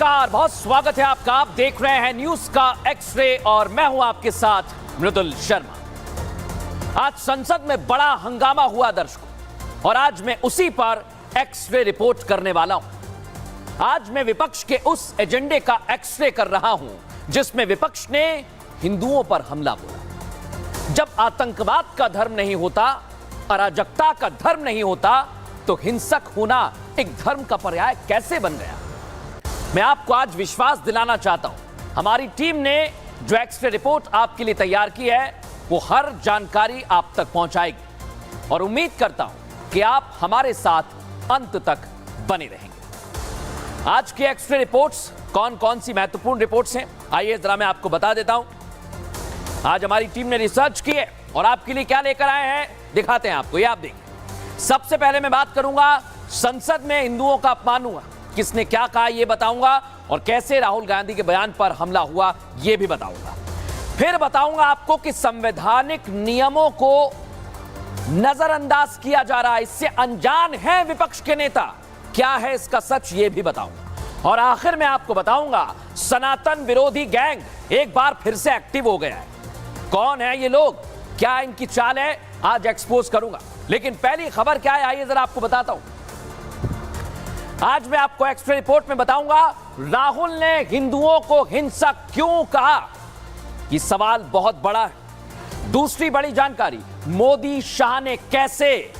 नमस्कार, बहुत स्वागत है आपका। आप देख रहे हैं न्यूज का एक्स-रे और मैं हूं आपके साथ मृदुल शर्मा। आज संसद में बड़ा हंगामा हुआ दर्शकों, और आज मैं उसी पर एक्स-रे रिपोर्ट करने वाला हूं। आज मैं विपक्ष के उस एजेंडे का एक्स-रे कर रहा हूं जिसमें विपक्ष ने हिंदुओं पर हमला बोला। जब आतंकवाद का धर्म नहीं होता, अराजकता का धर्म नहीं होता, तो हिंसक होना एक धर्म का पर्याय कैसे बन गया? मैं आपको आज विश्वास दिलाना चाहता हूं, हमारी टीम ने जो एक्स-रे रिपोर्ट आपके लिए तैयार की है वो हर जानकारी आप तक पहुंचाएगी, और उम्मीद करता हूं कि आप हमारे साथ अंत तक बने रहेंगे। आज की एक्स-रे रिपोर्ट्स कौन कौन सी महत्वपूर्ण रिपोर्ट्स हैं, आइए जरा मैं आपको बता देता हूं। आज हमारी टीम ने रिसर्च की है और आपके लिए क्या लेकर आए हैं दिखाते हैं आपको, ये आप देखिए। सबसे पहले मैं बात करूंगा संसद में हिंदुओं का अपमान हुआ, किसने क्या कहा यह बताऊंगा, और कैसे राहुल गांधी के बयान पर हमला हुआ यह भी बताऊंगा। फिर बताऊंगा आपको कि संवैधानिक नियमों को नजरअंदाज किया जा रहा है, इससे अनजान है विपक्ष के नेता, क्या है इसका सच यह भी बताऊंगा। और आखिर में आपको बताऊंगा सनातन विरोधी गैंग एक बार फिर से एक्टिव हो गया है। कौन है ये लोग, क्या इनकी चाल है, आज एक्सपोज करूंगा। लेकिन पहली खबर क्या है आइए जरा आपको बताता हूं। आज मैं आपको एक्स-रे रिपोर्ट में बताऊंगा राहुल ने हिंदुओं को हिंसक क्यों कहा। यह सवाल बहुत बड़ा है। दूसरी बड़ी जानकारी, मोदी शाह ने कैसे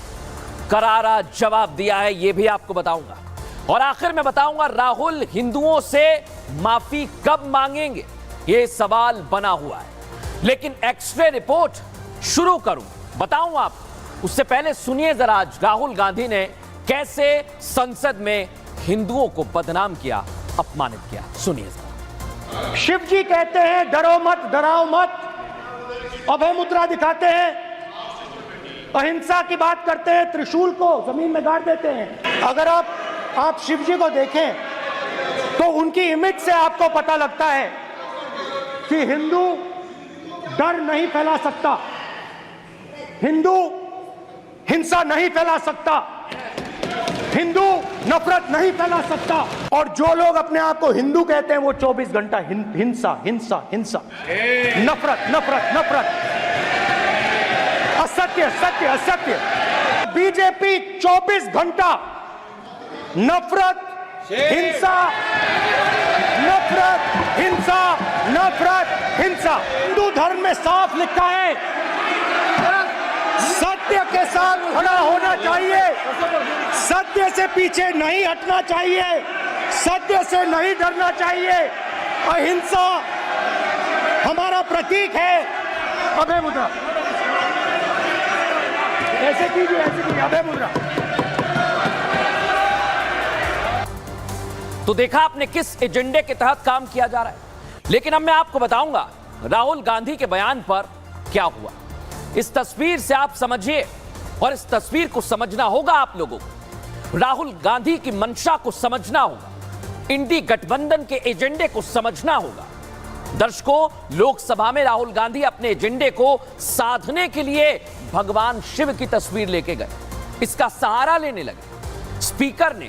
करारा जवाब दिया है यह भी आपको बताऊंगा। और आखिर में बताऊंगा राहुल हिंदुओं से माफी कब मांगेंगे, यह सवाल बना हुआ है। लेकिन एक्स-रे रिपोर्ट शुरू करूं, बताऊं आप, उससे पहले सुनिए जरा आज राहुल गांधी ने कैसे संसद में हिंदुओं को बदनाम किया, अपमानित किया। सुनिए जरा। शिव जी कहते हैं डरो मत, डराओ मत, अभय मुद्रा दिखाते हैं, अहिंसा की बात करते हैं, त्रिशूल को जमीन में गाड़ देते हैं। अगर आप शिव जी को देखें तो उनकी इमेज से आपको पता लगता है कि हिंदू डर नहीं फैला सकता, हिंदू हिंसा नहीं फैला सकता, हिंदू नफरत नहीं फैला सकता। और जो लोग अपने आप को हिंदू कहते हैं वो 24 घंटा हिंसा हिंसा हिंसा, नफरत नफरत नफरत, असत्य सत्य असत्य। बीजेपी 24 घंटा नफरत हिंसा, नफरत हिंसा, नफरत हिंसा। हिंदू धर्म में साफ लिखा है सत्य के साथ खड़ा होना चाहिए, सत्य से पीछे नहीं हटना चाहिए, सत्य से नहीं डरना चाहिए। अहिंसा हमारा प्रतीक है। अभय मुद्रा ऐसे कीजिए, ऐसे कीजिए, अभय मुद्रा। तो देखा आपने किस एजेंडे के तहत काम किया जा रहा है। लेकिन अब मैं आपको बताऊंगा राहुल गांधी के बयान पर क्या हुआ। इस तस्वीर से आप समझिए, और इस तस्वीर को समझना होगा आप लोगों को। राहुल गांधी की मंशा को समझना होगा, इंडी गठबंधन के एजेंडे को समझना होगा। दर्शकों, लोकसभा में राहुल गांधी अपने एजेंडे को साधने के लिए भगवान शिव की तस्वीर लेके गए, इसका सहारा लेने लगे।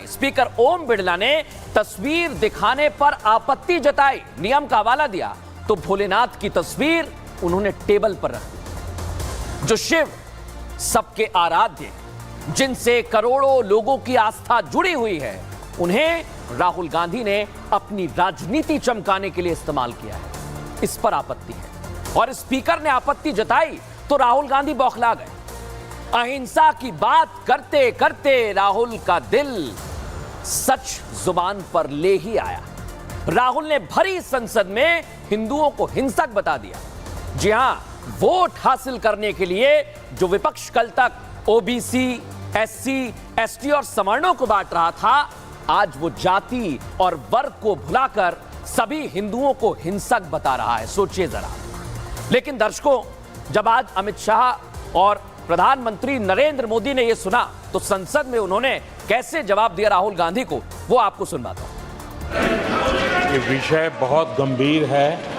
स्पीकर ओम बिड़ला ने तस्वीर दिखाने पर आपत्ति जताई, नियम का हवाला दिया, तो भोलेनाथ की तस्वीर उन्होंने टेबल पर रख दी। जो शिव सबके आराध्य, जिनसे करोड़ों लोगों की आस्था जुड़ी हुई है, उन्हें राहुल गांधी ने अपनी राजनीति चमकाने के लिए इस्तेमाल किया है, इस पर आपत्ति है। और स्पीकर ने आपत्ति जताई तो राहुल गांधी बौखला गए। अहिंसा की बात करते करते राहुल का दिल सच जुबान पर ले ही आया। राहुल ने भरी संसद में हिंदुओं को हिंसक बता दिया। जी हां, वोट हासिल करने के लिए जो विपक्ष कल तक ओबीसी, एससी, एसटी और सवर्णों को बांट रहा था, आज वो जाति और वर्ग को भुलाकर सभी हिंदुओं को हिंसक बता रहा है। सोचिए जरा। लेकिन दर्शकों, जब आज अमित शाह और प्रधानमंत्री नरेंद्र मोदी ने यह सुना तो संसद में उन्होंने कैसे जवाब दिया राहुल गांधी को, वो आपको सुनवाता हूं। ये विषय बहुत गंभीर है।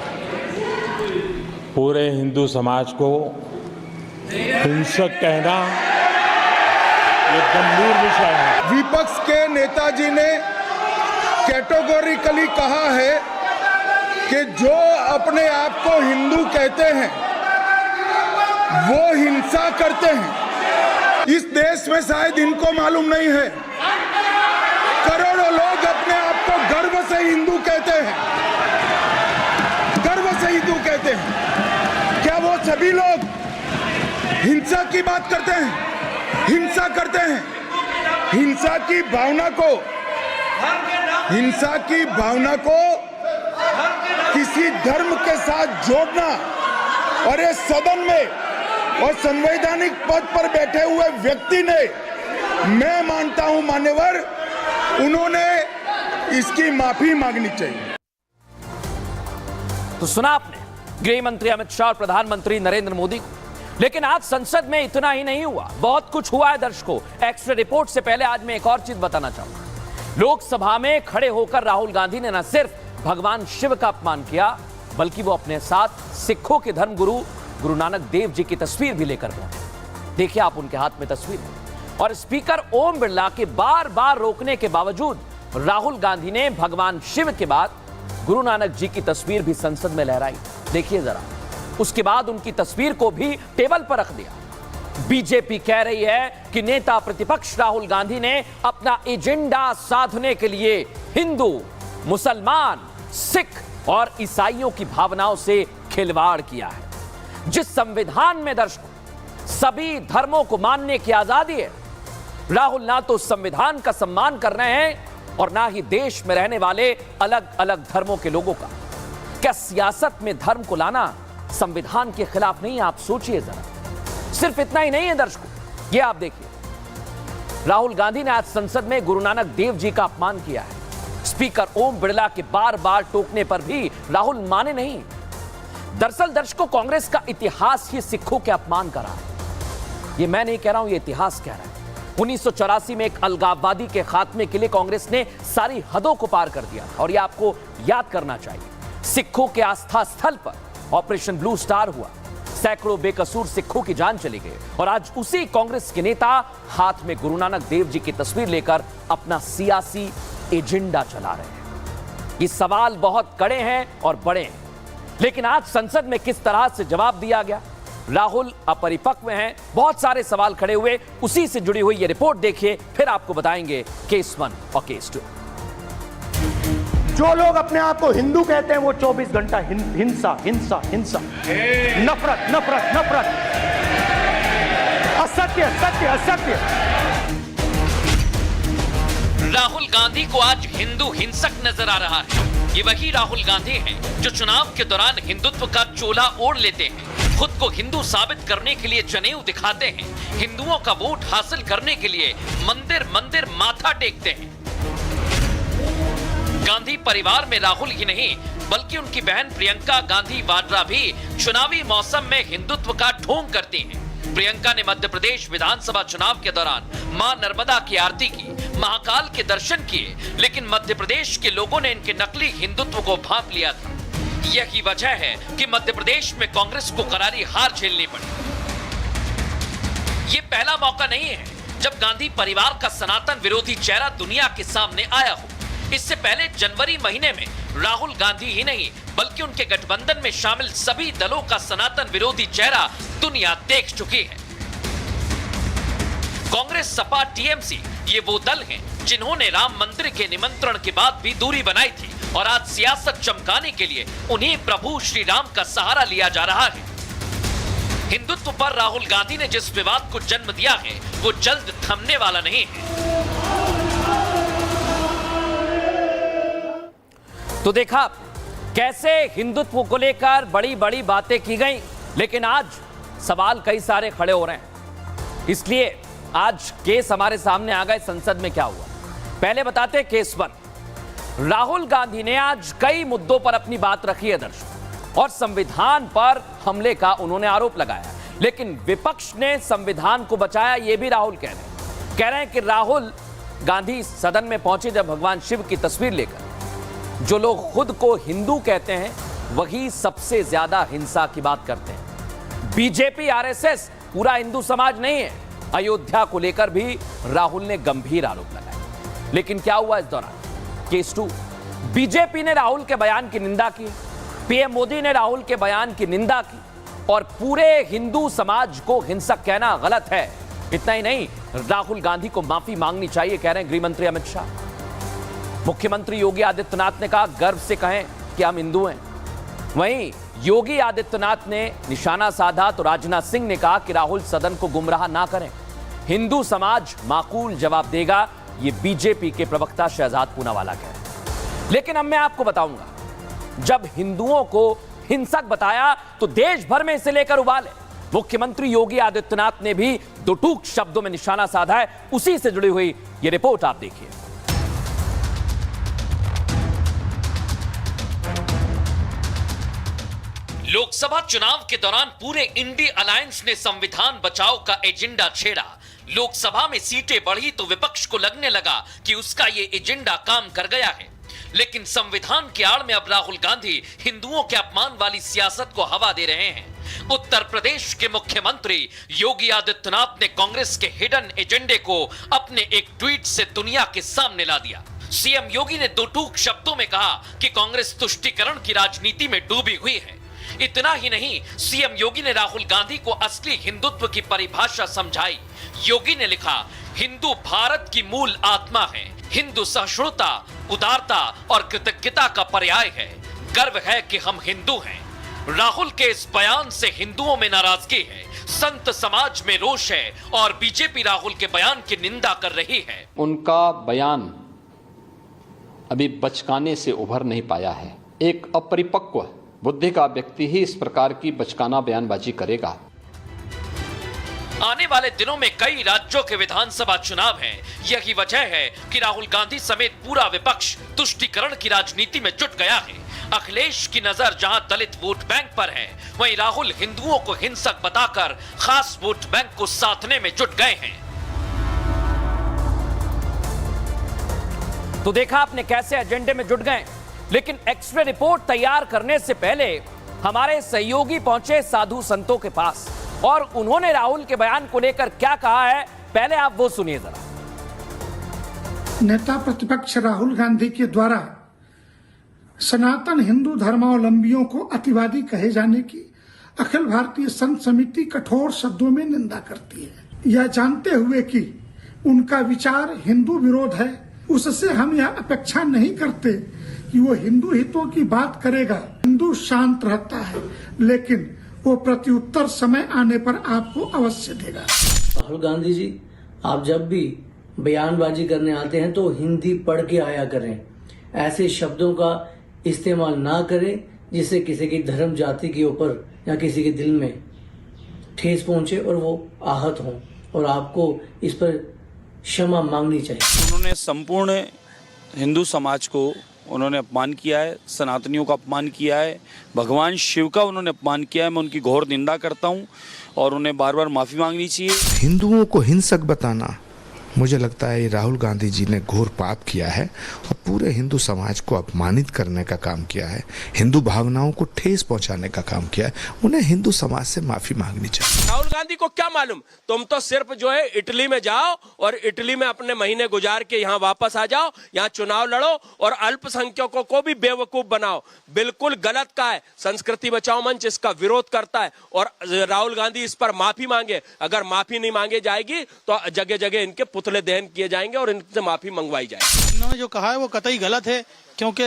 पूरे हिंदू समाज को हिंसक कहना ये गंभीर विषय है। विपक्ष के नेताजी ने कैटेगोरिकली कहा है कि जो अपने आप को हिंदू कहते हैं वो हिंसा करते हैं। इस देश में शायद इनको मालूम नहीं है, करोड़ों लोग अपने आप को गर्व से हिंदू कहते हैं, गर्व से हिंदू कहते हैं। क्या वो सभी लोग हिंसा की बात करते हैं, हिंसा करते हैं? हिंसा की भावना को किसी धर्म के साथ जोड़ना और इस सदन में और संवैधानिक पद पर बैठे हुए व्यक्ति ने, मैं मानता हूं मान्यवर, उन्होंने इसकी माफी मांगनी चाहिए। तो सुना आपने गृह मंत्री अमित शाह और प्रधानमंत्री नरेंद्र मोदी को। लेकिन आज संसद में इतना ही नहीं हुआ, बहुत कुछ हुआ है दर्शकों। एक्स्ट्रा रिपोर्ट से पहले आज मैं एक और चीज बताना चाहूंगा। लोकसभा में खड़े होकर राहुल गांधी ने न सिर्फ भगवान शिव का अपमान किया, बल्कि वो अपने साथ सिखों के धर्मगुरु गुरु नानक देव जी की तस्वीर भी लेकर पहुंचे। देखिए आप, उनके हाथ में तस्वीर है। और स्पीकर ओम बिरला के बार बार रोकने के बावजूद राहुल गांधी ने भगवान शिव के बाद गुरु नानक जी की तस्वीर भी संसद में लहराई। देखिए जरा, उसके बाद उनकी तस्वीर को भी टेबल पर रख दिया। बीजेपी कह रही है कि नेता प्रतिपक्ष राहुल गांधी ने अपना एजेंडा साधने के लिए हिंदू, मुसलमान, सिख और ईसाइयों की भावनाओं से खिलवाड़ किया है। जिस संविधान में दर्शकों सभी धर्मों को मानने की आजादी है, राहुल ना तो उस संविधान का सम्मान कर रहे हैं और ना ही देश में रहने वाले अलग अलग धर्मों के लोगों का। क्या सियासत में धर्म को लाना संविधान के खिलाफ नहीं है? आप सोचिए जरा। सिर्फ इतना ही नहीं है दर्शकों, ये आप देखिए, राहुल गांधी ने आज संसद में गुरु नानक देव जी का अपमान किया है। स्पीकर ओम बिरला के बार बार टोकने पर भी राहुल माने नहीं। दरअसल दर्शकों, कांग्रेस का इतिहास ही सिखों के अपमान का रहा है। ये मैं नहीं कह रहा हूं, ये इतिहास कह रहा है। 1984 में एक अलगाववादी के खात्मे के लिए कांग्रेस ने सारी हदों को पार कर दिया और ये आपको याद करना चाहिए। सिखों के आस्था स्थल पर ऑपरेशन ब्लू स्टार हुआ, सैकड़ों बेकसूर सिखों की जान चली गई और आज उसी कांग्रेस के नेता हाथ में गुरु नानक देव जी की तस्वीर लेकर अपना सियासी एजेंडा चला रहे हैं। ये सवाल बहुत कड़े हैं और बड़े हैं, लेकिन आज संसद में किस तरह से जवाब दिया गया। राहुल अपरिपक्व हैं, बहुत सारे सवाल खड़े हुए। उसी से जुड़ी हुई ये रिपोर्ट देखिए, फिर आपको बताएंगे केस 1 और केस 2। जो लोग अपने आप को हिंदू कहते हैं वो 24 घंटा हिंसा हिंसा हिंसा, नफरत नफरत नफरत, असत्य सत्य असत्य। राहुल गांधी को आज हिंदू हिंसक नजर आ रहा है। ये वही राहुल गांधी हैं जो चुनाव के दौरान हिंदुत्व का चोला ओढ़ लेते हैं, खुद को हिंदू साबित करने के लिए जनेऊ दिखाते हैं, हिंदुओं का वोट हासिल करने के लिए मंदिर मंदिर माथा टेकते हैं। गांधी परिवार में राहुल ही नहीं बल्कि उनकी बहन प्रियंका गांधी वाड्रा भी चुनावी मौसम में हिंदुत्व का ढोंग करती हैं। प्रियंका ने मध्य प्रदेश विधानसभा चुनाव के दौरान मां नर्मदा की आरती की, महाकाल के दर्शन किए, लेकिन मध्य प्रदेश के लोगों ने इनके नकली हिंदुत्व को भांप लिया था। यही वजह है कि मध्य प्रदेश में कांग्रेस को करारी हार झेलनी पड़ी। ये पहला मौका नहीं है जब गांधी परिवार का सनातन विरोधी चेहरा दुनिया के सामने आया हो। इससे पहले जनवरी महीने में राहुल गांधी ही नहीं बल्कि उनके गठबंधन में शामिल सभी दलों का सनातन विरोधी चेहरा दुनिया देख चुकी है। कांग्रेस, सपा, टीएमसी ये वो दल हैं जिन्होंने राम मंदिर के निमंत्रण के बाद भी दूरी बनाई थी और आज सियासत चमकाने के लिए उन्हीं प्रभु श्री राम का सहारा लिया जा रहा है। हिंदुत्व पर राहुल गांधी ने जिस विवाद को जन्म दिया है वो जल्द थमने वाला नहीं है। तो देखा कैसे हिंदुत्व को लेकर बड़ी बड़ी बातें की गई, लेकिन आज सवाल कई सारे खड़े हो रहे हैं। इसलिए आज केस हमारे सामने आ गए। संसद में क्या हुआ पहले बताते। केस 1, राहुल गांधी ने आज कई मुद्दों पर अपनी बात रखी है दर्शकों, और संविधान पर हमले का उन्होंने आरोप लगाया, लेकिन विपक्ष ने संविधान को बचाया। यह भी राहुल कह रहे हैं कि राहुल गांधी सदन में पहुंचे जब भगवान शिव की तस्वीर लेकर। जो लोग खुद को हिंदू कहते हैं वही सबसे ज्यादा हिंसा की बात करते हैं। बीजेपी, आरएसएस पूरा हिंदू समाज नहीं है। अयोध्या को लेकर भी राहुल ने गंभीर आरोप लगाए। लेकिन क्या हुआ इस दौरान? केस 2। बीजेपी ने राहुल के बयान की निंदा की, पीएम मोदी ने राहुल के बयान की निंदा की और पूरे हिंदू समाज को हिंसक कहना गलत है। इतना ही नहीं, राहुल गांधी को माफी मांगनी चाहिए, कह रहे हैं गृह मंत्री अमित शाह। मुख्यमंत्री योगी आदित्यनाथ ने कहा, गर्व से कहें कि हम हिंदू हैं। वहीं योगी आदित्यनाथ ने निशाना साधा तो राजनाथ सिंह ने कहा कि राहुल सदन को गुमराह ना करें, हिंदू समाज माकूल जवाब देगा। ये बीजेपी के प्रवक्ता शहजाद पूनावाला कह रहे हैं। लेकिन अब मैं आपको बताऊंगा, जब हिंदुओं को हिंसक बताया तो देश भर में इसे लेकर उबाल है। मुख्यमंत्री योगी आदित्यनाथ ने भी दो टूक शब्दों में निशाना साधा है। उसी से जुड़ी हुई यह रिपोर्ट आप देखिए। लोकसभा चुनाव के दौरान पूरे इंडी अलायंस ने संविधान बचाओ का एजेंडा छेड़ा। लोकसभा में सीटें बढ़ी तो विपक्ष को लगने लगा कि उसका ये एजेंडा काम कर गया है। लेकिन संविधान की आड़ में अब राहुल गांधी हिंदुओं के अपमान वाली सियासत को हवा दे रहे हैं। उत्तर प्रदेश के मुख्यमंत्री योगी आदित्यनाथ ने कांग्रेस के हिडन एजेंडे को अपने एक ट्वीट से दुनिया के सामने ला दिया। सीएम योगी ने दो टूक शब्दों में कहा कि कांग्रेस तुष्टीकरण की राजनीति में डूबी हुई है। इतना ही नहीं, सीएम योगी ने राहुल गांधी को असली हिंदुत्व की परिभाषा समझाई। योगी ने लिखा, हिंदू भारत की मूल आत्मा है, हिंदू सहिष्णुता, उदारता और कृतज्ञता का पर्याय है। गर्व है कि हम हिंदू हैं। राहुल के इस बयान से हिंदुओं में नाराजगी है, संत समाज में रोष है और बीजेपी राहुल के बयान की निंदा कर रही है। उनका बयान अभी बचकाने से उभर नहीं पाया है। एक अपरिपक्व बुद्धि का व्यक्ति ही इस प्रकार की बचकाना बयानबाजी करेगा। आने वाले दिनों में कई राज्यों के विधानसभा चुनाव हैं। यही वजह है कि राहुल गांधी समेत पूरा विपक्ष तुष्टीकरण की राजनीति में जुट गया है। अखिलेश की नजर जहां दलित वोट बैंक पर है, वहीं राहुल हिंदुओं को हिंसक बताकर खास वोट बैंक को साधने में जुट गए हैं। तो देखा आपने कैसे एजेंडे में जुट गए। लेकिन एक्सरे रिपोर्ट तैयार करने से पहले हमारे सहयोगी पहुंचे साधु संतों के पास और उन्होंने राहुल के बयान को लेकर क्या कहा है, पहले आप वो सुनिए जरा। नेता प्रतिपक्ष राहुल गांधी के द्वारा सनातन हिंदू धर्मावलंबियों को अतिवादी कहे जाने की अखिल भारतीय संत समिति कठोर शब्दों में निंदा करती है। यह जानते हुए कि उनका विचार हिंदू विरोध है, उससे हम यह अपेक्षा नहीं करते कि वो हिंदू हितों की बात करेगा। हिंदू शांत रहता है, लेकिन वो प्रत्युत्तर समय आने पर आपको अवश्य देगा। राहुल गांधी जी, आप जब भी बयानबाजी करने आते हैं तो हिंदी पढ़ के आया करें। ऐसे शब्दों का इस्तेमाल ना करें जिससे किसी की धर्म जाति के ऊपर या किसी के दिल में ठेस पहुंचे और वो आहत हों, और आपको इस पर क्षमा मांगनी चाहिए। उन्होंने संपूर्ण हिंदू समाज को उन्होंने अपमान किया है, सनातनियों का अपमान किया है, भगवान शिव का उन्होंने अपमान किया है। मैं उनकी घोर निंदा करता हूं और उन्हें बार बार माफी मांगनी चाहिए। हिंदुओं को हिंसक बताना, मुझे लगता है राहुल गांधी जी ने घोर पाप किया है और पूरे हिंदू समाज को अपमानित करने का काम किया है, हिंदू भावनाओं को ठेस पहुंचाने का काम किया है। उन्हें हिंदू समाज से माफी मांगनी चाहिए। राहुल गांधी को क्या मालूम, तुम तो सिर्फ जो है इटली में जाओ और इटली में अपने महीने गुजार के यहाँ वापस आ जाओ, यहाँ चुनाव लड़ो और अल्पसंख्यकों को भी बेवकूफ बनाओ। बिल्कुल गलत का है। संस्कृति बचाओ मंच इसका विरोध करता है और राहुल गांधी इस पर माफी मांगे। अगर माफी नहीं मांगे जाएगी तो जगह जगह इनके पुतले दहन किए जाएंगे और इनसे माफी मंगवाई जाएगी। इन्होंने जो कहा है वो कतई गलत है, क्योंकि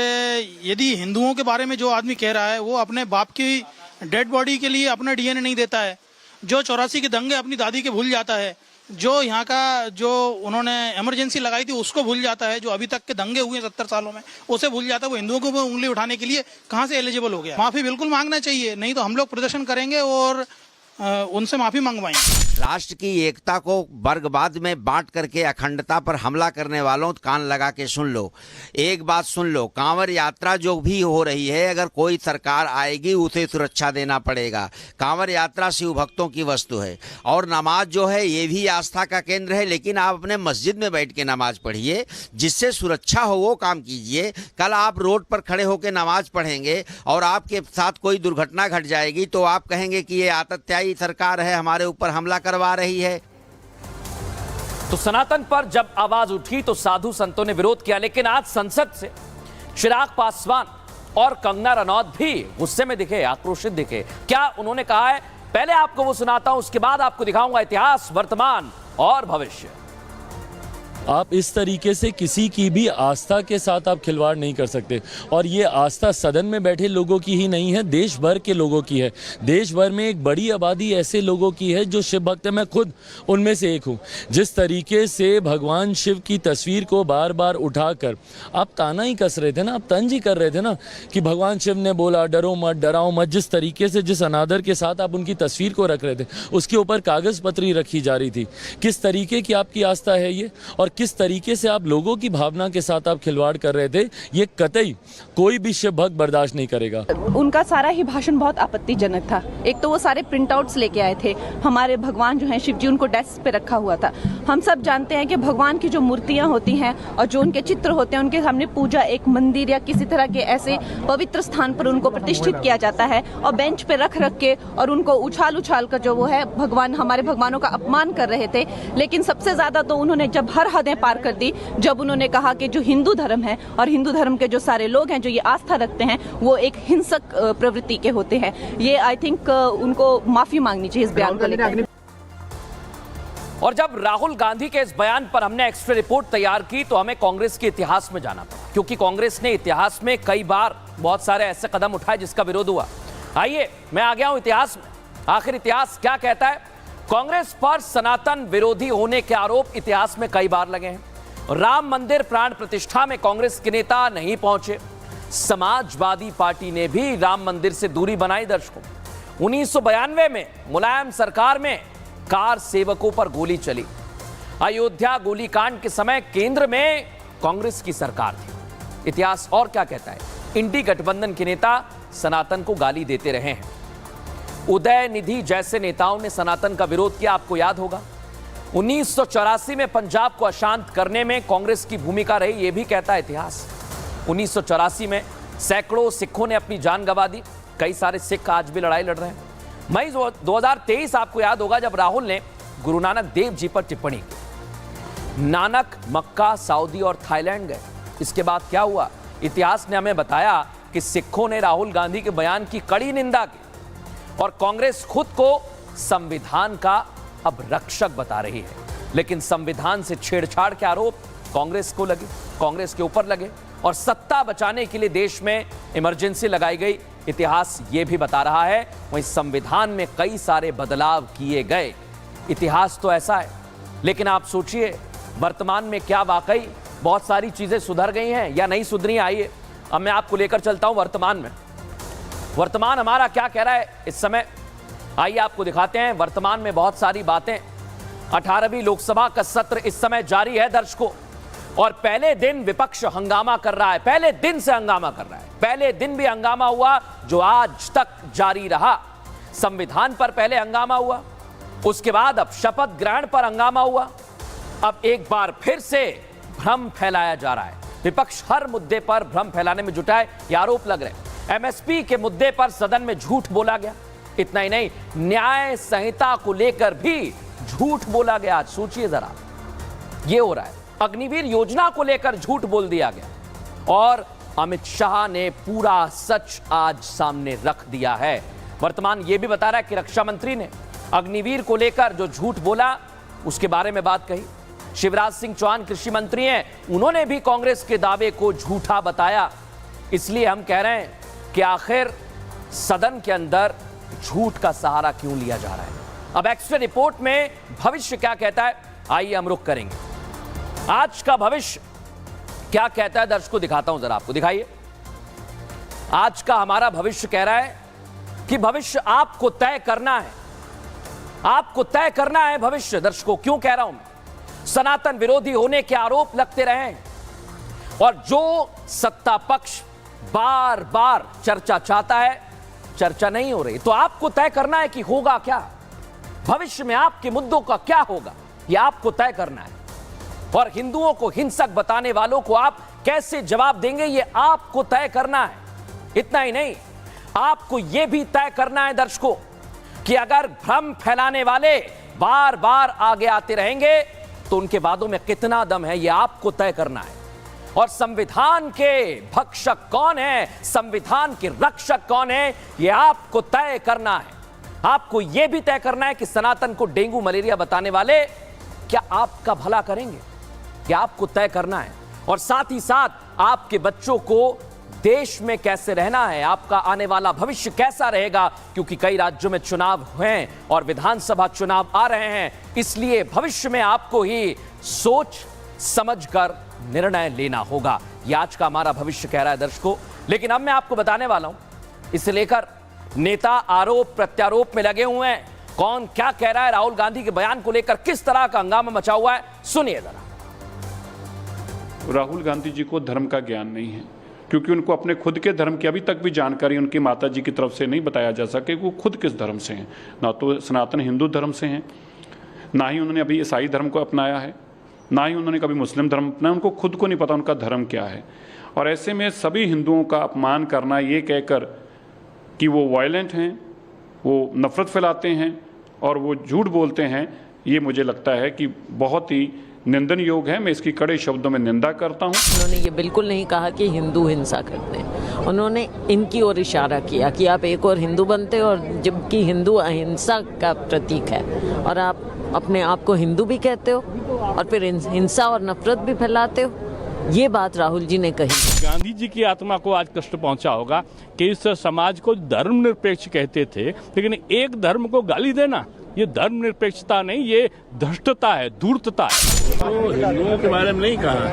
यदि हिंदुओं के बारे में जो आदमी कह रहा है वो अपने बाप की डेड बॉडी के लिए अपना डीएनए नहीं देता है, जो 84 के दंगे अपनी दादी के भूल जाता है, जो यहाँ का जो उन्होंने इमरजेंसी लगाई थी उसको भूल जाता है, जो अभी तक के दंगे हुए 70 सालों में उसे भूल जाता है, वो हिंदुओं को उंगली उठाने के लिए कहाँ से एलिजिबल हो गया। माफी बिल्कुल मांगना चाहिए, नहीं तो हम लोग प्रदर्शन करेंगे और उनसे माफी मंगवाएंगे। राष्ट्र की एकता को वर्गवाद में बांट करके अखंडता पर हमला करने वालों, कान लगा के सुन लो। एक बात सुन लो, कांवड़ यात्रा जो भी हो रही है, अगर कोई सरकार आएगी उसे सुरक्षा देना पड़ेगा। कांवड़ यात्रा शिव भक्तों की वस्तु है और नमाज जो है ये भी आस्था का केंद्र है, लेकिन आप अपने मस्जिद में बैठ के नमाज पढ़िए, जिससे सुरक्षा हो वो काम कीजिए। कल आप रोड पर खड़े होकर नमाज पढ़ेंगे और आपके साथ कोई दुर्घटना घट जाएगी तो आप कहेंगे कि ये आतताई सरकार है, हमारे ऊपर हमला करवा रही है। तो सनातन पर जब आवाज उठी तो साधु संतों ने विरोध किया, लेकिन आज संसद से चिराग पासवान और कंगना रनौत भी गुस्से में दिखे, आक्रोशित दिखे। क्या उन्होंने कहा है, पहले आपको वो सुनाता हूं, उसके बाद आपको दिखाऊंगा इतिहास, वर्तमान और भविष्य। आप इस तरीके से किसी की भी आस्था के साथ आप खिलवाड़ नहीं कर सकते। और ये आस्था सदन में बैठे लोगों की ही नहीं है, देश भर के लोगों की है। देश भर में एक बड़ी आबादी ऐसे लोगों की है जो शिव भक्त है, मैं खुद उनमें से एक हूँ। जिस तरीके से भगवान शिव की तस्वीर को बार बार उठाकर आप ताना ही कस रहे थे ना, आप तंज ही कर रहे थे ना कि भगवान शिव ने बोला डरो मत, डराओ मत। जिस तरीके से, जिस अनादर के साथ आप उनकी तस्वीर को रख रहे थे, उसके ऊपर कागज पत्री रखी जा रही थी। किस तरीके की आपकी आस्था है ये, और किस तरीके से आप लोगों की भावना के साथ आप खिलवाड़ कर रहे थे, ये कतई कोई भी शिव भक्त बर्दाश्त नहीं करेगा। उनका सारा ही भाषण बहुत आपत्तिजनक था। एक तो वो सारे प्रिंट आउट्स लेके आए थे, हमारे भगवान जो हैं शिव जी, उनको डेस्क पे रखा हुआ था। हम सब जानते हैं कि भगवान की जो मूर्तियां होती हैं और जो उनके चित्र होते हैं, उनके सामने पूजा, एक मंदिर या किसी तरह के ऐसे पवित्र स्थान पर उनको प्रतिष्ठित किया जाता है और बेंच पे रख के और उनको उछाल कर जो वो है भगवान, हमारे भगवानों का अपमान कर रहे थे। लेकिन सबसे ज्यादा तो उन्होंने जब हर हदें पार कर दी, जब उन्होंने कहा कि जो हिंदू धर्म है और हिंदू धर्म के जो सारे लोग हैं जो ये आस्था रखते हैं, वो एक हिंसक प्रवृत्ति के होते हैं। ये आई थिंक उनको माफी मांगनी चाहिए इस बयान को लेकर। और जब राहुल गांधी के इस बयान पर हमने एक्स्ट्रा रिपोर्ट तैयार की तो हमें कांग्रेस के इतिहास में जाना पड़ा, क्योंकि कांग्रेस ने इतिहास में कई बार बहुत सारे ऐसे कदम उठाए जिसका विरोध हुआ। आइए मैं आ गया हूं इतिहास में। आखिर इतिहास क्या कहता है? कांग्रेस पर सनातन विरोधी होने के आरोप इतिहास में कई बार लगे हैं। राम मंदिर प्राण प्रतिष्ठा में कांग्रेस के नेता नहीं पहुंचे। समाजवादी पार्टी ने भी राम मंदिर से दूरी बनाई। दर्शकों, 1992 में मुलायम सरकार में कार सेवकों पर गोली चली। अयोध्या गोलीकांड के समय केंद्र में कांग्रेस की सरकार थी। इतिहास और क्या कहता है? इंडी गठबंधन के नेता सनातन को गाली देते रहे हैं। उदय निधि जैसे नेताओं ने सनातन का विरोध किया, आपको याद होगा। 1984 में पंजाब को अशांत करने में कांग्रेस की भूमिका रही, यह भी कहता है इतिहास। 1984 में सैकड़ों सिखों ने अपनी जान गंवा दी। कई सारे सिख आज भी लड़ाई लड़ रहे हैं। मई 2023 आपको याद होगा जब राहुल ने गुरु नानक देव जी पर टिप्पणी की। नानक मक्का, सऊदी और थाईलैंड गए। इसके बाद क्या हुआ? इतिहास ने हमें बताया कि सिखों ने राहुल गांधी के बयान की कड़ी निंदा की और कांग्रेस खुद को संविधान का अब रक्षक बता रही है। लेकिन संविधान से छेड़छाड़ के आरोप कांग्रेस को लगे, कांग्रेस के ऊपर लगे और सत्ता बचाने के लिए देश में इमरजेंसी लगाई गई। इतिहास यह भी बता रहा है वहीं संविधान में कई सारे बदलाव किए गए। इतिहास तो ऐसा है, लेकिन आप सोचिए वर्तमान में क्या वाकई बहुत सारी चीजें सुधर गई हैं या नहीं सुधरी? आइए अब मैं आपको लेकर चलता हूं वर्तमान में। वर्तमान हमारा क्या कह रहा है इस समय, आइए आपको दिखाते हैं। वर्तमान में बहुत सारी बातें। 18वीं लोकसभा का सत्र इस समय जारी है दर्शकों, और पहले दिन विपक्ष हंगामा कर रहा है। पहले दिन से हंगामा कर रहा है। पहले दिन भी हंगामा हुआ जो आज तक जारी रहा। संविधान पर पहले हंगामा हुआ, उसके बाद अब शपथ ग्रहण पर हंगामा हुआ। अब एक बार फिर से भ्रम फैलाया जा रहा है। विपक्ष हर मुद्दे पर भ्रम फैलाने में जुटा है, ये आरोप लग रहे हैं। एमएसपी के मुद्दे पर सदन में झूठ बोला गया। इतना ही नहीं, न्याय संहिता को लेकर भी झूठ बोला गया। सोचिए जरा, ये हो रहा है। अग्निवीर योजना को लेकर झूठ बोल दिया गया और अमित शाह ने पूरा सच आज सामने रख दिया है। वर्तमान ये भी बता रहा है कि रक्षा मंत्री ने अग्निवीर को लेकर जो झूठ बोला उसके बारे में बात कही। शिवराज सिंह चौहान कृषि मंत्री हैं, उन्होंने भी कांग्रेस के दावे को झूठा बताया। इसलिए हम कह रहे हैं कि आखिर सदन के अंदर झूठ का सहारा क्यों लिया जा रहा है? अब एक्स्ट्रा रिपोर्ट में भविष्य क्या कहता है, आइए हम रुक करेंगे। आज का भविष्य क्या कहता है दर्शकों, दिखाता हूं जरा आपको, दिखाइए। आज का हमारा भविष्य कह रहा है कि भविष्य आपको तय करना है। आपको तय करना है भविष्य। दर्शकों, क्यों कह रहा हूं मैं? सनातन विरोधी होने के आरोप लगते रहे और जो सत्ता पक्ष बार बार चर्चा चाहता है, चर्चा नहीं हो रही। तो आपको तय करना है कि होगा क्या, भविष्य में आपके मुद्दों का क्या होगा, यह आपको तय करना है। और हिंदुओं को हिंसक बताने वालों को आप कैसे जवाब देंगे, यह आपको तय करना है। इतना ही नहीं, आपको यह भी तय करना है दर्शकों कि अगर भ्रम फैलाने वाले बार बार आगे आते रहेंगे तो उनके वादों में कितना दम है यह आपको तय करना है। और संविधान के भक्षक कौन है, संविधान के रक्षक कौन है, यह आपको तय करना है। आपको यह भी तय करना है कि सनातन को डेंगू मलेरिया बताने वाले क्या आपका भला करेंगे, यह आपको तय करना है। और साथ ही साथ आपके बच्चों को देश में कैसे रहना है, आपका आने वाला भविष्य कैसा रहेगा, क्योंकि कई राज्यों में चुनाव हैं और विधानसभा चुनाव आ रहे हैं। इसलिए भविष्य में आपको ही सोच समझकर निर्णय लेना होगा। यह आज का हमारा भविष्य कह रहा है दर्शकों। लेकिन अब मैं आपको बताने वाला हूं, इसे लेकर नेता आरोप प्रत्यारोप में लगे हुए हैं। कौन क्या कह रहा है, राहुल गांधी के बयान को लेकर किस तरह का हंगामा मचा हुआ है, सुनिए जरा। राहुल गांधी जी को धर्म का ज्ञान नहीं है, क्योंकि उनको अपने खुद के धर्म की अभी तक भी जानकारी उनकी माता जी की तरफ से नहीं बताया जा सके कि वो खुद किस धर्म से हैं। ना तो सनातन हिंदू धर्म से हैं, ना ही उन्होंने अभी ईसाई धर्म को अपनाया है, ना ही उन्होंने कभी मुस्लिम धर्म अपनाया। उनको खुद को नहीं पता उनका धर्म क्या है। और ऐसे में सभी हिंदुओं का अपमान करना, ये कहकर कि वो वायलेंट हैं, वो नफरत फैलाते हैं और वो झूठ बोलते हैं, ये मुझे लगता है कि बहुत ही निंदन योग है। मैं इसकी कड़े शब्दों में निंदा करता हूँ। उन्होंने ये बिल्कुल नहीं कहा कि हिंदू हिंसा करते हैं, उन्होंने इनकी ओर इशारा किया कि आप एक और हिंदू बनते हो, और जबकि हिंदू अहिंसा का प्रतीक है और आप अपने आप को हिंदू भी कहते हो और फिर हिंसा और नफरत भी फैलाते हो। ये बात राहुल जी ने कही। गांधी जी की आत्मा को आज कष्ट पहुंचा होगा कि इस समाज को धर्मनिरपेक्ष कहते थे, लेकिन एक धर्म को गाली देना ये धर्मनिरपेक्षता नहीं, ये धृष्टता है, धूर्तता है। तो हिंदुओं के बारे में नहीं कहा,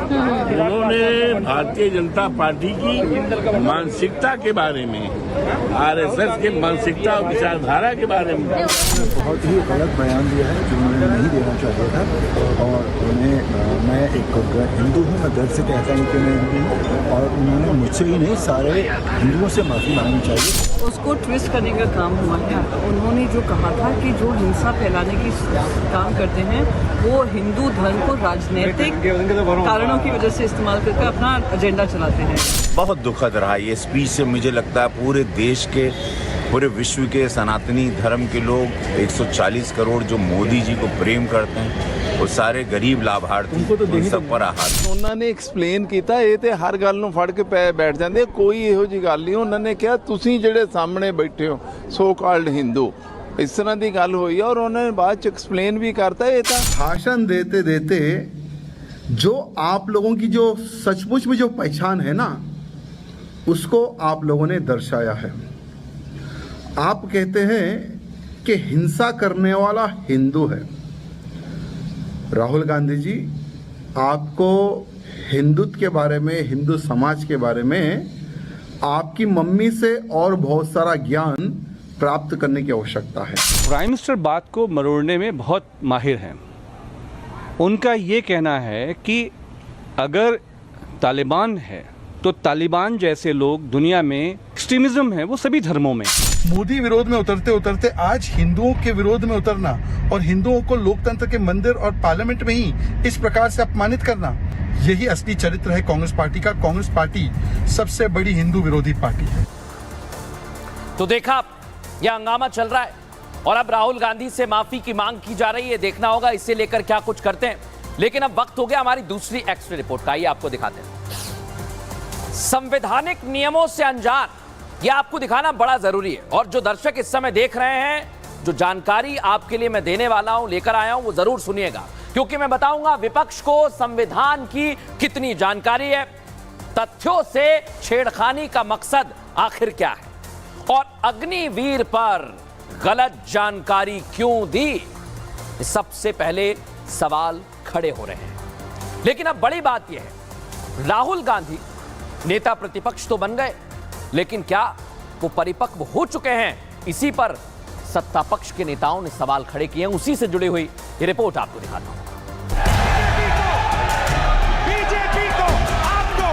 उन्होंने भारतीय जनता पार्टी की मानसिकता के बारे में, आरएसएस के मानसिकता और विचारधारा के बारे में बहुत ही गलत बयान दिया है जो उन्होंने नहीं देना चाहता था। और उन्हें मैं एक हिंदू हूँ, मैं गर्व से कहता हूँ कि मैं हिंदू हूँ, और उन्होंने मुझसे ही नहीं सारे हिंदुओं से माफ़ी मांगनी चाहिए। उसको ट्विस्ट करने का काम हुआ है। उन्होंने जो कहा था कि जो हिंसा फैलाने की काम करते हैं वो हिंदू धर्म को राजनीतिक कारणों की वजह से इस्तेमाल करके अपना एजेंडा चलाते हैं। बहुत दुखद रहा ये स्पीच से। मुझे लगता है पूरे देश के, पूरे विश्व के सनातनी धर्म के लोग 140 करोड़ जो मोदी जी को प्रेम करते हैं, वो सारे गरीब लाभार्थी उन सब पर आहार। उन्होंने एक्सप्लेन किया ये तो हर गल नूं फड़ के बैठ जाते, कोई इहो जी गल नहीं। उन्होंने कहा तुसीं जिहड़े सामने बैठे हो सो कॉल्ड हिंदू, इस तरह की गल हुई और उन्होंने बाद च एक्सप्लेन भी करता है। भाषण देते देते जो आप लोगों की जो सचमुच में जो पहचान है ना, उसको आप लोगों ने दर्शाया है। आप कहते हैं कि हिंसा करने वाला हिंदू है। राहुल गांधी जी, आपको हिंदुत्व के बारे में, हिंदू समाज के बारे में आपकी मम्मी से और बहुत सारा ज्ञान प्राप्त करने की आवश्यकता है। प्राइम मिनिस्टर बात को मरोड़ने में बहुत माहिर हैं। उनका ये कहना है कि अगर तालिबान है तो तालिबान जैसे लोग दुनिया में, एक्सट्रीमिज्म है वो सभी धर्मों में। मोदी विरोध में उतरते उतरते आज हिंदुओं के विरोध में उतरना और हिंदुओं को लोकतंत्र के मंदिर और पार्लियामेंट में ही इस प्रकार से अपमानित करना, यही असली चरित्र है कांग्रेस पार्टी का। कांग्रेस पार्टी सबसे बड़ी हिंदू विरोधी पार्टी है। तो देखा, यह हंगामा चल रहा है और अब राहुल गांधी से माफी की मांग की जा रही है। देखना होगा इसे लेकर क्या कुछ करते हैं। लेकिन अब वक्त हो गया हमारी दूसरी एक्स्ट्रा रिपोर्ट का, आइए आपको दिखाते हैं। संवैधानिक नियमों से अनजान, यह आपको दिखाना बड़ा जरूरी है। और जो दर्शक इस समय देख रहे हैं, जो जानकारी आपके लिए मैं देने वाला हूं, लेकर आया हूं, वो जरूर सुनिएगा, क्योंकि मैं बताऊंगा विपक्ष को संविधान की कितनी जानकारी है, तथ्यों से छेड़खानी का मकसद आखिर क्या है, और अग्निवीर पर गलत जानकारी क्यों दी। सबसे पहले सवाल खड़े हो रहे हैं। लेकिन अब बड़ी बात यह है, राहुल गांधी नेता प्रतिपक्ष तो बन गए, लेकिन क्या वो परिपक्व हो चुके हैं? इसी पर सत्ता पक्ष के नेताओं ने सवाल खड़े किए हैं। उसी से जुड़ी हुई ये रिपोर्ट आपको दिखाता हूं। बीजेपी को, आपको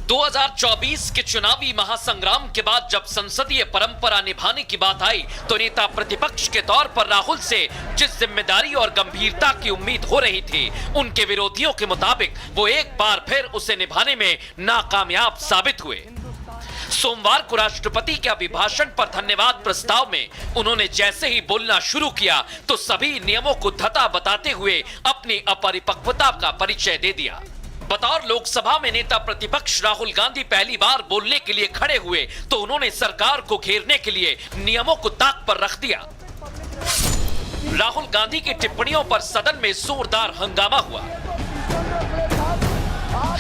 2024 के चुनावी महासंग्राम के बाद जब संसदीय परंपरा निभाने की बात आई, तो नेता प्रतिपक्ष के तौर पर राहुल से जिस जिम्मेदारी और गंभीरता की उम्मीद हो रही थी, उनके विरोधियों के मुताबिक वो एक बार फिर उसे निभाने में नाकामयाब साबित हुए। सोमवार को राष्ट्रपति के अभिभाषण पर धन्यवाद प्रस्ताव में उन्होंने जैसे ही बोलना शुरू किया तो सभी नियमों को धता बताते हुए अपनी अपरिपक्वता का परिचय दे दिया। बतौर लोकसभा में नेता प्रतिपक्ष राहुल गांधी पहली बार बोलने के लिए खड़े हुए तो उन्होंने सरकार को घेरने के लिए नियमों को ताक पर रख दिया। राहुल गांधी की टिप्पणियों पर सदन में जोरदार हंगामा हुआ।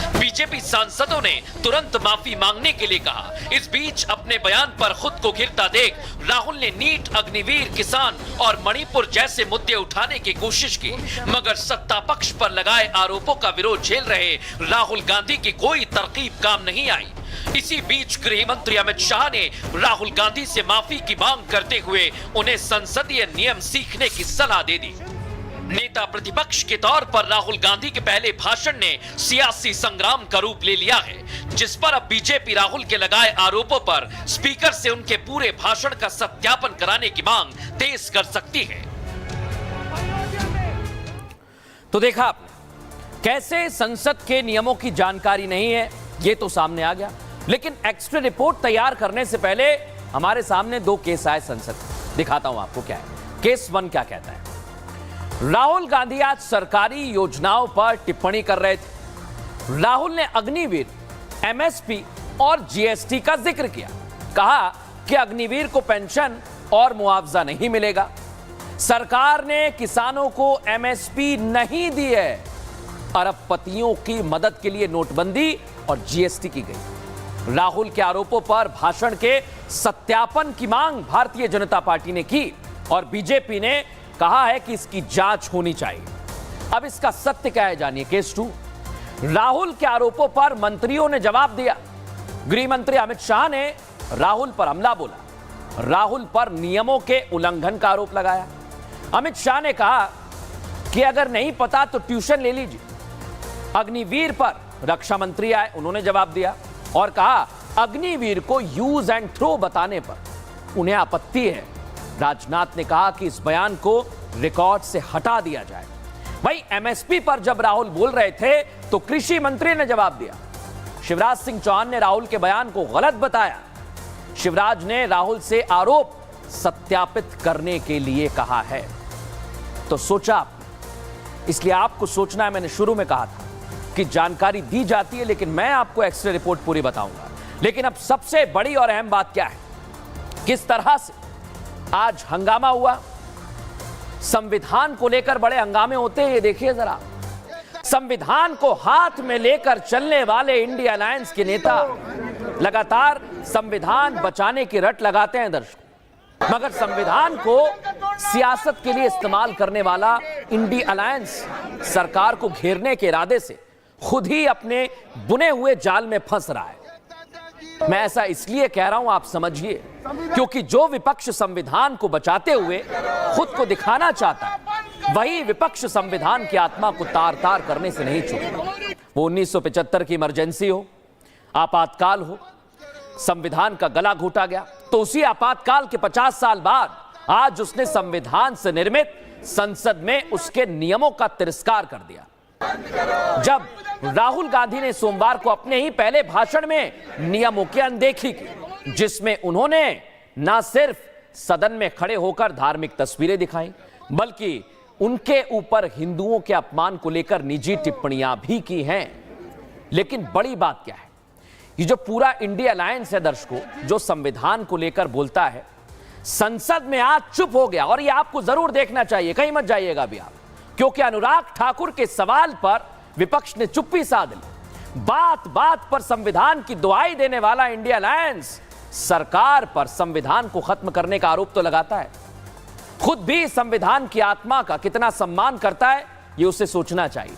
बीजेपी सांसदों ने तुरंत माफी मांगने के लिए कहा। इस बीच अपने बयान पर खुद को घिरता देख राहुल ने नीट, अग्निवीर, किसान और मणिपुर जैसे मुद्दे उठाने की कोशिश की, मगर सत्ता पक्ष पर लगाए आरोपों का विरोध झेल रहे राहुल गांधी की कोई तरकीब काम नहीं आई। इसी बीच गृह मंत्री अमित शाह ने राहुल गांधी से माफी की मांग करते हुए उन्हें संसदीय नियम सीखने की सलाह दे दी। नेता प्रतिपक्ष के तौर पर राहुल गांधी के पहले भाषण ने सियासी संग्राम का रूप ले लिया है, जिस पर अब बीजेपी राहुल के लगाए आरोपों पर स्पीकर से उनके पूरे भाषण का सत्यापन कराने की मांग तेज कर सकती है। तो देखा आपने कैसे संसद के नियमों की जानकारी नहीं है, ये तो सामने आ गया। लेकिन एक्स्ट्रा रिपोर्ट तैयार करने से पहले हमारे सामने दो केस आए संसद। दिखाता हूं आपको क्या है। केस 1 क्या कहता है। राहुल गांधी आज सरकारी योजनाओं पर टिप्पणी कर रहे थे। राहुल ने अग्निवीर, एमएसपी और जीएसटी का जिक्र किया। कहा कि अग्निवीर को पेंशन और मुआवजा नहीं मिलेगा। सरकार ने किसानों को एमएसपी नहीं दी है। अरबपतियों की मदद के लिए नोटबंदी और जीएसटी की गई। राहुल के आरोपों पर भाषण के सत्यापन की मांग भारतीय जनता पार्टी ने की और बीजेपी ने कहा है कि इसकी जांच होनी चाहिए। अब इसका सत्य क्या है जानिए। केस 2, राहुल के आरोपों पर मंत्रियों ने जवाब दिया। गृह मंत्री अमित शाह ने राहुल पर हमला बोला, राहुल पर नियमों के उल्लंघन का आरोप लगाया। अमित शाह ने कहा कि अगर नहीं पता तो ट्यूशन ले लीजिए। अग्निवीर पर रक्षा मंत्री आए, उन्होंने जवाब दिया और कहा अग्निवीर को यूज एंड थ्रो बताने पर उन्हें आपत्ति है। राजनाथ ने कहा कि इस बयान को रिकॉर्ड से हटा दिया जाए। वहीं एमएसपी पर जब राहुल बोल रहे थे तो कृषि मंत्री ने जवाब दिया। शिवराज सिंह चौहान ने राहुल के बयान को गलत बताया। शिवराज ने राहुल से आरोप सत्यापित करने के लिए कहा है। तो सोचा आपने, इसलिए आपको सोचना है। मैंने शुरू में कहा था कि जानकारी दी जाती है, लेकिन मैं आपको एक्स्ट्रा रिपोर्ट पूरी बताऊंगा। लेकिन अब सबसे बड़ी और अहम बात क्या है, किस तरह से आज हंगामा हुआ। संविधान को लेकर बड़े हंगामे होते हैं, ये देखिए जरा। संविधान को हाथ में लेकर चलने वाले इंडिया अलायंस के नेता लगातार संविधान बचाने की रट लगाते हैं दर्शकों, मगर संविधान को सियासत के लिए इस्तेमाल करने वाला इंडिया अलायंस सरकार को घेरने के इरादे से खुद ही अपने बुने हुए जाल में फंस रहा है। मैं ऐसा इसलिए कह रहा हूं, आप समझिए, क्योंकि जो विपक्ष संविधान को बचाते हुए खुद को दिखाना चाहता है, वही विपक्ष संविधान की आत्मा को तार तार करने से नहीं चूकता। वो 1975 की इमरजेंसी हो, आपातकाल हो, संविधान का गला घोटा गया, तो उसी आपातकाल के 50 साल बाद आज उसने संविधान से निर्मित संसद में उसके नियमों का तिरस्कार कर दिया। जब राहुल गांधी ने सोमवार को अपने ही पहले भाषण में नियमों की अनदेखी की, जिसमें उन्होंने न सिर्फ सदन में खड़े होकर धार्मिक तस्वीरें दिखाई, बल्कि उनके ऊपर हिंदुओं के अपमान को लेकर निजी टिप्पणियां भी की हैं। लेकिन बड़ी बात क्या है, ये जो पूरा इंडिया अलायंस है दर्शकों, जो संविधान को लेकर बोलता है, संसद में आज चुप हो गया। और ये आपको जरूर देखना चाहिए, कहीं मत जाइएगा अभी आप, क्योंकि अनुराग ठाकुर के सवाल पर विपक्ष ने चुप्पी साध ली। बात बात पर संविधान की दुहाई देने वाला इंडिया अलायंस सरकार पर संविधान को खत्म करने का आरोप तो लगाता है। खुद भी संविधान की आत्मा का कितना सम्मान करता है, ये उसे सोचना चाहिए।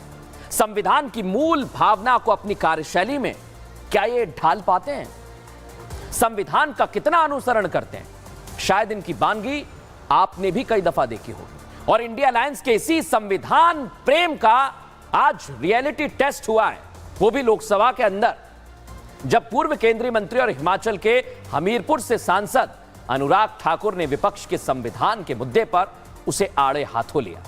संविधान की मूल भावना को अपनी कार्यशैली में क्या ये ढाल पाते हैं? संविधान का कितना अनुसरण करते हैं? शायद इनकी बानगी आपने भी कई दफा देखी होगी। और इंडिया अलायंस के इसी संविधान प्रेम का आज रियलिटी टेस्ट हुआ है, वो भी लोकसभा के अंदर, जब पूर्व केंद्रीय मंत्री और हिमाचल के हमीरपुर से सांसद अनुराग ठाकुर ने विपक्ष के संविधान के मुद्दे पर उसे आड़े हाथों लिया।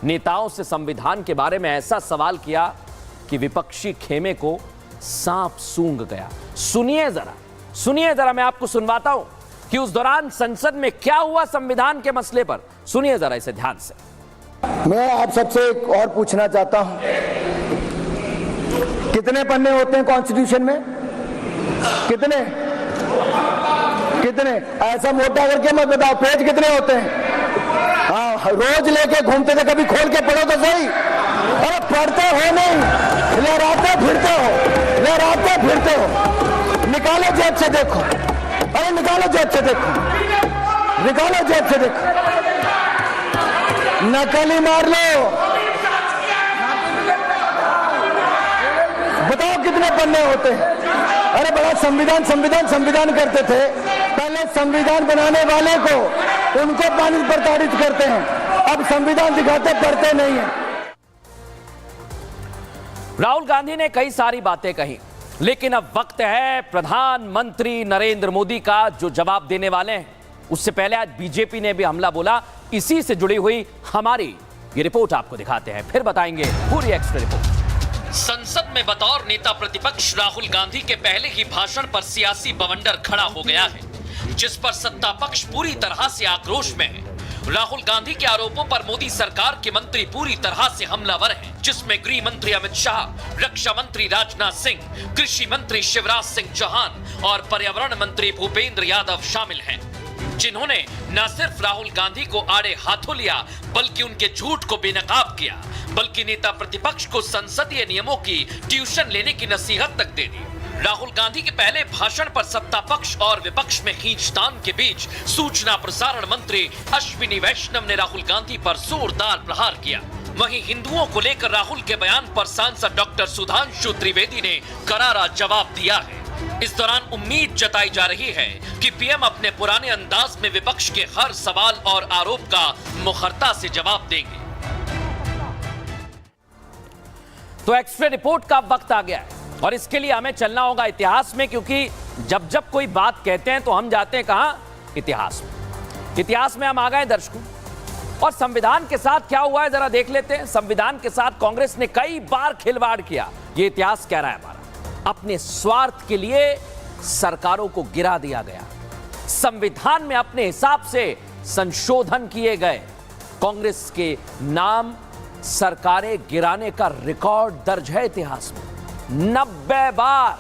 नेताओं से संविधान के बारे में ऐसा सवाल किया कि विपक्षी खेमे को सांप सूंघ गया। सुनिए जरा, सुनिए जरा, मैं आपको सुनवाता हूं कि उस दौरान संसद में क्या हुआ संविधान के मसले पर। सुनिए जरा इसे ध्यान से। मैं आप सबसे एक और पूछना चाहता हूं, कितने पन्ने होते हैं कॉन्स्टिट्यूशन में? कितने? ऐसा मोटा करके मत बताओ, पेज कितने होते हैं? हाँ, रोज लेके घूमते थे, कभी खोल के पढ़ो तो सही। अरे पढ़ते हो नहीं, लहराते फिरते हो। निकालो जेब से देखो, अरे निकालो जेब से देखो, नकली मार लो। बताओ कितने पन्ने होते हैं? अरे बड़ा संविधान करते थे। पहले संविधान बनाने वाले को, उनको पानी प्रताड़ित करते हैं, अब संविधान दिखाते, पढ़ते नहीं है। राहुल गांधी ने कई सारी बातें कही, लेकिन अब वक्त है प्रधानमंत्री नरेंद्र मोदी का जो जवाब देने वाले हैं। उससे पहले आज बीजेपी ने भी हमला बोला। इसी से जुड़ी हुई हमारी ये रिपोर्ट आपको दिखाते हैं, फिर बताएंगे पूरी एक्स्ट्रा रिपोर्ट। संसद में बतौर नेता प्रतिपक्ष राहुल गांधी के पहले ही भाषण पर सियासी बवंडर खड़ा हो गया है, जिस पर सत्ता पक्ष पूरी तरह से आक्रोश में है। राहुल गांधी के आरोपों पर मोदी सरकार के मंत्री पूरी तरह से हमलावर हैं, जिसमें गृह मंत्री अमित शाह, रक्षा मंत्री राजनाथ सिंह, कृषि मंत्री शिवराज सिंह चौहान और पर्यावरण मंत्री भूपेंद्र यादव शामिल हैं, जिन्होंने न सिर्फ राहुल गांधी को आड़े हाथों लिया, बल्कि उनके झूठ को बेनकाब किया, बल्कि नेता प्रतिपक्ष को संसदीय नियमों की ट्यूशन लेने की नसीहत तक दे दी। राहुल गांधी के पहले भाषण पर सत्ता पक्ष और विपक्ष में खींचतान के बीच सूचना प्रसारण मंत्री अश्विनी वैष्णव ने राहुल गांधी पर जोरदार प्रहार किया। वहीं हिंदुओं को लेकर राहुल के बयान पर सांसद डॉक्टर सुधांशु त्रिवेदी ने करारा जवाब दिया है। इस दौरान उम्मीद जताई जा रही है कि पीएम अपने पुराने अंदाज में विपक्ष के हर सवाल और आरोप का मुखरता से जवाब देंगे। तो एक्स्ट्रा रिपोर्ट का वक्त आ गया है और इसके लिए हमें चलना होगा इतिहास में, क्योंकि जब कोई बात कहते हैं तो हम जाते हैं कहां? इतिहास में। इतिहास में हम आ गए दर्शकों, और संविधान के साथ क्या हुआ है जरा देख लेते हैं। संविधान के साथ कांग्रेस ने कई बार खिलवाड़ किया, यह इतिहास कह रहा है हमारा। अपने स्वार्थ के लिए सरकारों को गिरा दिया गया, संविधान में अपने हिसाब से संशोधन किए गए। कांग्रेस के नाम सरकारें गिराने का रिकॉर्ड दर्ज है इतिहास में। 90 बार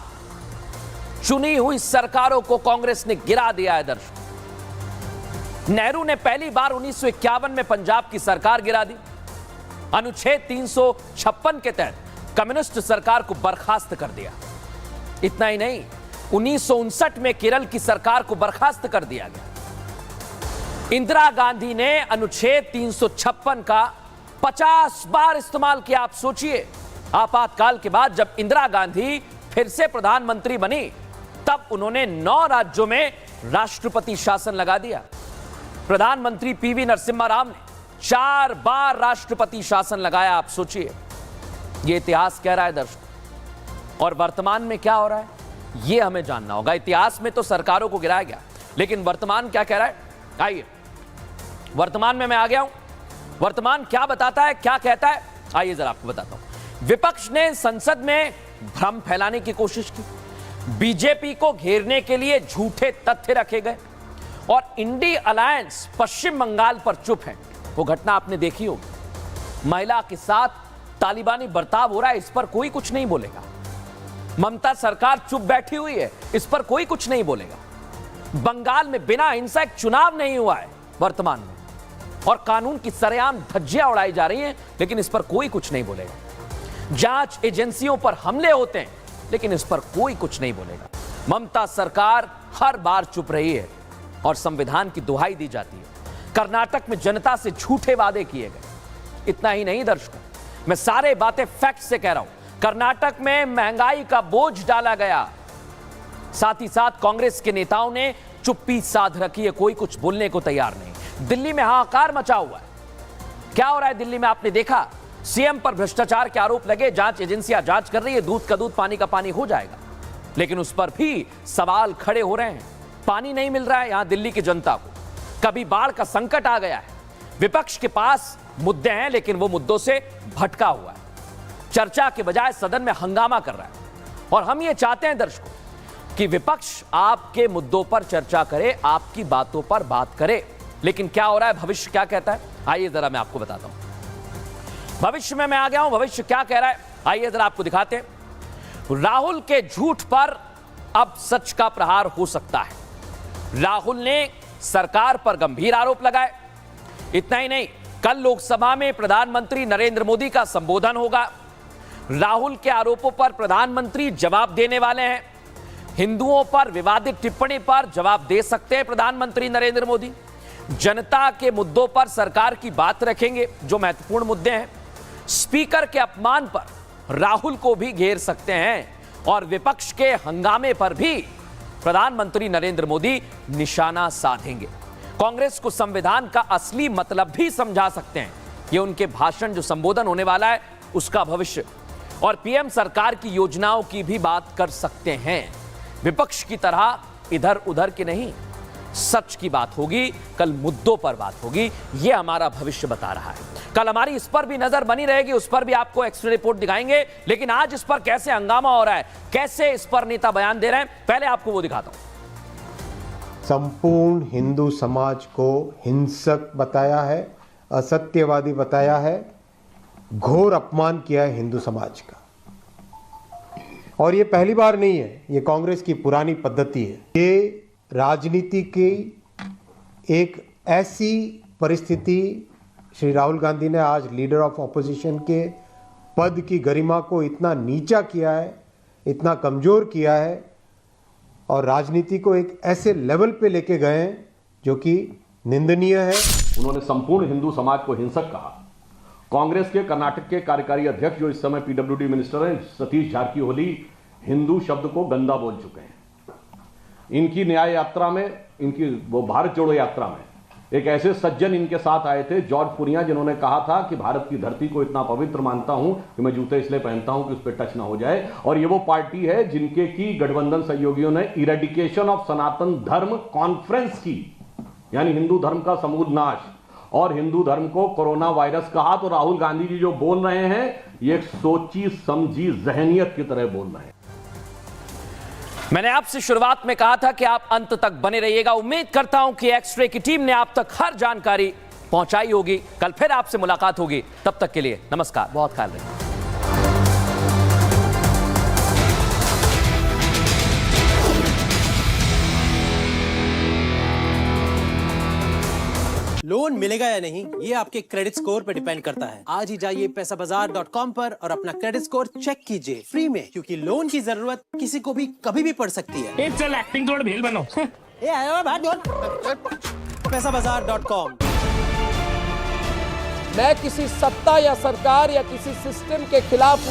चुनी हुई सरकारों को कांग्रेस ने गिरा दिया है दर्शकों। नेहरू ने पहली बार 1951 में पंजाब की सरकार गिरा दी। अनुच्छेद 356 के तहत कम्युनिस्ट सरकार को बर्खास्त कर दिया। इतना ही नहीं, 1959 में केरल की सरकार को बर्खास्त कर दिया गया। इंदिरा गांधी ने अनुच्छेद 356 का 50 बार इस्तेमाल किया। आप सोचिए, आपातकाल के बाद जब इंदिरा गांधी फिर से प्रधानमंत्री बनी, तब उन्होंने 9 राज्यों में राष्ट्रपति शासन लगा दिया। प्रधानमंत्री पीवी नरसिम्हा राव ने 4 बार राष्ट्रपति शासन लगाया। आप सोचिए, यह इतिहास कह रहा है दर्शक। और वर्तमान में क्या हो रहा है, यह हमें जानना होगा। इतिहास में तो सरकारों को गिराया गया, लेकिन वर्तमान क्या कह रहा है? आइए, वर्तमान में मैं आ गया हूं। वर्तमान क्या बताता है, क्या कहता है, आइए जरा आपको बताता हूं। विपक्ष ने संसद में भ्रम फैलाने की कोशिश की, बीजेपी को घेरने के लिए झूठे तथ्य रखे गए, और इंडी अलायंस पश्चिम बंगाल पर चुप है। वो घटना आपने देखी होगी, महिला के साथ तालिबानी बर्ताव हो रहा है, इस पर कोई कुछ नहीं बोलेगा। ममता सरकार चुप बैठी हुई है, इस पर कोई कुछ नहीं बोलेगा। बंगाल में बिना हिंसा एक चुनाव नहीं हुआ है वर्तमान में, और कानून की सरेआम धज्जियां उड़ाई जा रही हैं, लेकिन इस पर कोई कुछ नहीं बोलेगा। जांच एजेंसियों पर हमले होते हैं, लेकिन इस पर कोई कुछ नहीं बोलेगा। ममता सरकार हर बार चुप रही है और संविधान की दुहाई दी जाती है। कर्नाटक में जनता से झूठे वादे किए गए। इतना ही नहीं दर्शकों, मैं सारे बातें फैक्ट से कह रहा हूं। कर्नाटक में महंगाई का बोझ डाला गया, साथ ही साथ कांग्रेस के नेताओं ने चुप्पी साध रखी है, कोई कुछ बोलने को तैयार नहीं। दिल्ली में हाहाकार मचा हुआ है। क्या हो रहा है दिल्ली में, आपने देखा? सीएम पर भ्रष्टाचार के आरोप लगे, जांच एजेंसियां जांच कर रही है, दूध का दूध पानी का पानी हो जाएगा, लेकिन उस पर भी सवाल खड़े हो रहे हैं। पानी नहीं मिल रहा है यहां दिल्ली की जनता को, कभी बाढ़ का संकट आ गया है। विपक्ष के पास मुद्दे हैं, लेकिन वो मुद्दों से भटका हुआ है, चर्चा के बजाय सदन में हंगामा कर रहा है। और हम ये चाहते हैं दर्शकों कि विपक्ष आपके मुद्दों पर चर्चा करे, आपकी बातों पर बात करे, लेकिन क्या हो रहा है, भविष्य क्या कहता है, आइए जरा मैं आपको बताता हूं। भविष्य में मैं आ गया हूं, भविष्य क्या कह रहा है, आइए जरा आपको दिखाते हैं। राहुल के झूठ पर अब सच का प्रहार हो सकता है। राहुल ने सरकार पर गंभीर आरोप लगाए। इतना ही नहीं, कल लोकसभा में प्रधानमंत्री नरेंद्र मोदी का संबोधन होगा। राहुल के आरोपों पर प्रधानमंत्री जवाब देने वाले हैं। हिंदुओं पर विवादित टिप्पणी पर जवाब दे सकते हैं प्रधानमंत्री नरेंद्र मोदी। जनता के मुद्दों पर सरकार की बात रखेंगे, जो महत्वपूर्ण मुद्दे हैं। स्पीकर के अपमान पर राहुल को भी घेर सकते हैं और विपक्ष के हंगामे पर भी प्रधानमंत्री नरेंद्र मोदी निशाना साधेंगे। कांग्रेस को संविधान का असली मतलब भी समझा सकते हैं। यह उनके भाषण, जो संबोधन होने वाला है, उसका भविष्य, और पीएम सरकार की योजनाओं की भी बात कर सकते हैं। विपक्ष की तरह इधर उधर की नहीं, सच की बात होगी, कल मुद्दों पर बात होगी। यह हमारा भविष्य बता रहा है। कल हमारी इस पर भी नजर बनी रहेगी, उस पर भी आपको एक्सरे रिपोर्ट दिखाएंगे। लेकिन आज इस पर कैसे हंगामा हो रहा है, कैसे इस पर नेता बयान दे रहे हैं, पहले आपको वो दिखाता हूं। संपूर्ण हिंदू समाज को हिंसक बताया है, असत्यवादी बताया है, घोर अपमान किया है हिंदू समाज का। और ये पहली बार नहीं है, ये कांग्रेस की पुरानी पद्धति है। ये राजनीति की एक ऐसी परिस्थिति श्री राहुल गांधी ने आज लीडर ऑफ ऑपोजिशन के पद की गरिमा को इतना नीचा किया है, इतना कमजोर किया है, और राजनीति को एक ऐसे लेवल पे लेके गए हैं जो कि निंदनीय है। उन्होंने संपूर्ण हिंदू समाज को हिंसक कहा। कांग्रेस के कर्नाटक के कार्यकारी अध्यक्ष, जो इस समय पीडब्ल्यूडी मिनिस्टर हैं, सतीश जारकीहोली, हिंदू शब्द को गंदा बोल चुके हैं। इनकी न्याय यात्रा में, इनकी वो भारत जोड़ो यात्रा में एक ऐसे सज्जन इनके साथ आए थे, जॉर्ज पुनिया, जिन्होंने कहा था कि भारत की धरती को इतना पवित्र मानता हूं कि मैं जूते इसलिए पहनता हूं कि उस पर टच ना हो जाए। और ये वो पार्टी है जिनके की गठबंधन सहयोगियों ने इरेडिकेशन ऑफ सनातन धर्म कॉन्फ्रेंस की, यानी हिंदू धर्म का समूल नाश, और हिंदू धर्म को कोरोना वायरस कहा। तो राहुल गांधी जी जो बोल रहे हैं, ये एक सोची समझी जहनियत की तरह बोल रहे हैं। मैंने आपसे शुरुआत में कहा था कि आप अंत तक बने रहिएगा। उम्मीद करता हूं कि एक्सरे की टीम ने आप तक हर जानकारी पहुंचाई होगी। कल फिर आपसे मुलाकात होगी, तब तक के लिए नमस्कार, बहुत ख्याल रखिए। लोन मिलेगा या नहीं, ये आपके क्रेडिट स्कोर पे डिपेंड करता है। आज ही जाइए पैसाबाजार.com पर और अपना क्रेडिट स्कोर चेक कीजिए फ्री में, क्योंकि लोन की जरूरत किसी को भी कभी भी पड़ सकती है। चल एक्टिंग थोड़ा भेल बनो। पैसाबाजार.com। मैं किसी सत्ता या सरकार या किसी सिस्टम के खिलाफ